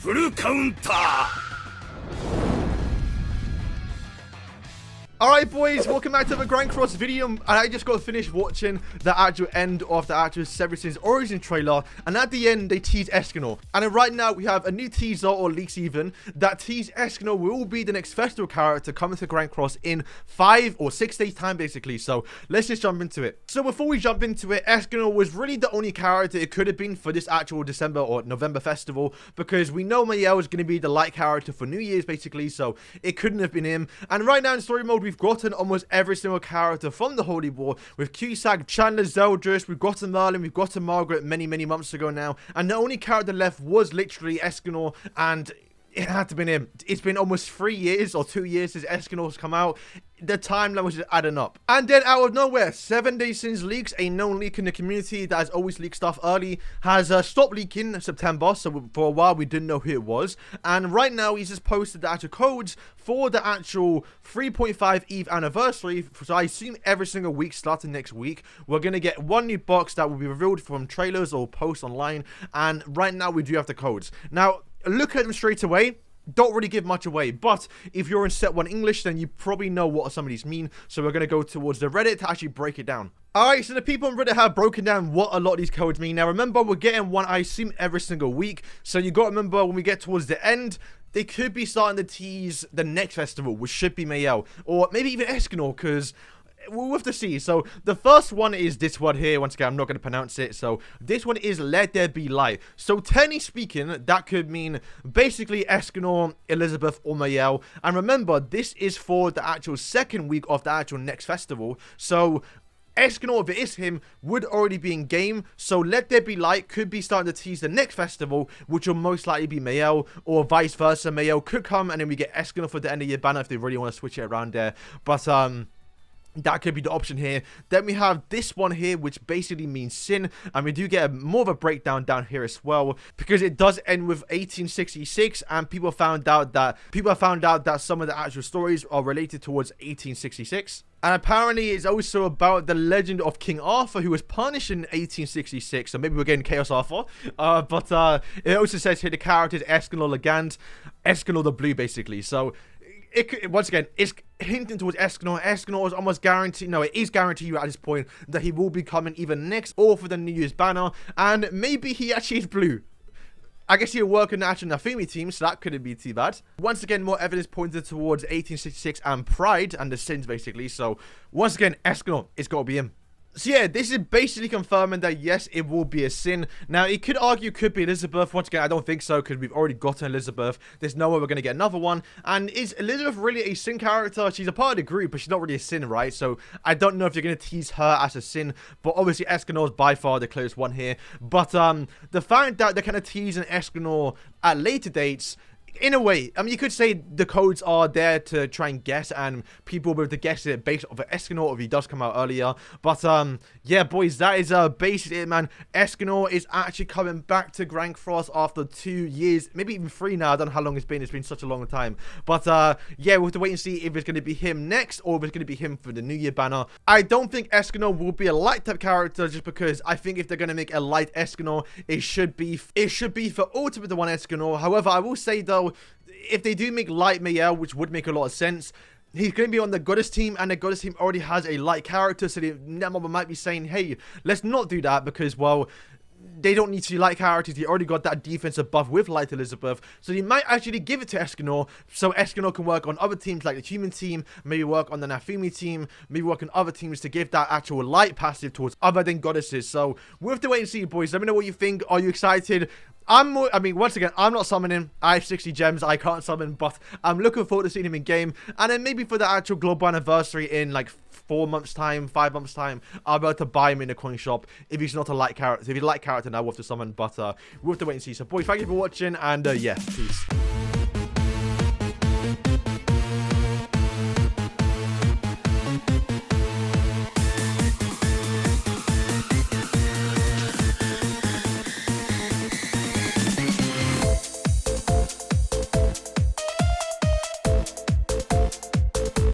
フルカウンター Alright boys, welcome back to the Grand Cross video, and I just got finished watching the actual end of the actual Severson's Origin trailer, and at the end they tease Escanor. And then right now we have a new teaser, or leaks even, that tease Escanor will be the next festival character coming to Grand Cross in 5 or 6 days time basically, so let's just jump into it. So before we jump into it, Escanor was really the only character it could have been for this actual December or November festival, because we know Mael is going to be the light character for New Year's basically, so it couldn't have been him. And right now in story mode, we've gotten almost every single character from the Holy War, with Cusack, Chandler, Zeldris, we've gotten Merlin, we've gotten Margaret many months ago now, and the only character left was literally Escanor, and it had to be him. It's been almost 3 years or 2 years since Escanor's come out. The timeline was just adding up. And then out of nowhere, 7 days since leaks, a known leak in the community that has always leaked stuff early has stopped leaking in September. So for a while we didn't know who it was. And right now he's just posted the actual codes for the actual 3.5 EVE anniversary. So I assume every single week starting next week, we're going to get one new box that will be revealed from trailers or posts online. And right now we do have the codes. Now, look at them straight away. Don't really give much away, but if you're in Set 1 English, then you probably know what some of these mean, so we're going to go towards the Reddit to actually break it down. Alright, so the people on Reddit have broken down what a lot of these codes mean. Now remember, we're getting one, I assume, every single week, so you got to remember when we get towards the end, they could be starting to tease the next festival, which should be Mael, or maybe even Escanor, because we'll have to see. So the first one is this one here. Once again, I'm not going to pronounce it. So this one is Let There Be Light. So technically speaking, that could mean basically Escanor, Elizabeth, or Mael. And remember, this is for the actual second week of the actual next festival. So Escanor, if it is him, would already be in game. So Let There Be Light could be starting to tease the next festival, which will most likely be Mael, or vice versa. Mael could come and then we get Escanor for the end of year banner if they really want to switch it around there. But that could be the option here. Then we have this one here, which basically means sin, and we do get more of a breakdown down here as well, because it does end with 1866, and people found out that some of the actual stories are related towards 1866. And apparently it's also about the legend of King Arthur, who was punished in 1866. So maybe we're getting Chaos Arthur. But it also says here the character is Escanor Legand, Escanor the Blue, basically. So once again, it's hinting towards Escanor. Escanor is almost guaranteed, no, it is guaranteed at this point that he will be coming either next or for the New Year's banner, and maybe he actually is blue. I guess he'll work in the actual Nafumi team, so that couldn't be too bad. Once again, more evidence pointed towards 1866 and Pride and the sins, basically. So once again, Escanor, it's got to be him. So yeah, this is basically confirming that yes, it will be a sin. Now, it could argue could be Elizabeth. Once again, I don't think so, because we've already gotten Elizabeth. There's no way we're going to get another one. And is Elizabeth really a sin character? She's a part of the group, but she's not really a sin, right? So I don't know if you're going to tease her as a sin. But obviously, Escanor is by far the closest one here. But the fact that they're kind of teasing Escanor at later dates, in a way, I mean, you could say the codes are there to try and guess, and people will be able to guess it based off of Escanor if he does come out earlier. But yeah, boys, that is basically it, man. Escanor is actually coming back to Grand Cross after 2 years, maybe even 3 now. I don't know how long it's been. It's been such a long time. But yeah, we'll have to wait and see if it's going to be him next or if it's going to be him for the New Year banner. I don't think Escanor will be a light type character, just because I think if they're going to make a light Escanor, it should be for Ultimate the One Escanor. However, I will say though, if they do make light Mael, which would make a lot of sense, he's going to be on the Goddess team, and the Goddess team already has a light character, so the Netmob might be saying, hey, let's not do that, because, well, they don't need to be light characters. They already got that defensive buff with Light Elizabeth, so they might actually give it to Escanor, so Escanor can work on other teams like the human team, maybe work on the Nafumi team, maybe work on other teams to give that actual light passive towards other than goddesses. So we'll have to wait and see, boys. Let me know what you think. Are you excited? I mean, once again, I'm not summoning. I have 60 gems. I can't summon, but I'm looking forward to seeing him in game. And then maybe for the actual global anniversary in like 4 months time, 5 months time, I'll be able to buy him in the coin shop if he's not a light character. If he's a light character, now we'll have to summon, but we'll have to wait and see. So boys, thank you for watching, and yeah, peace.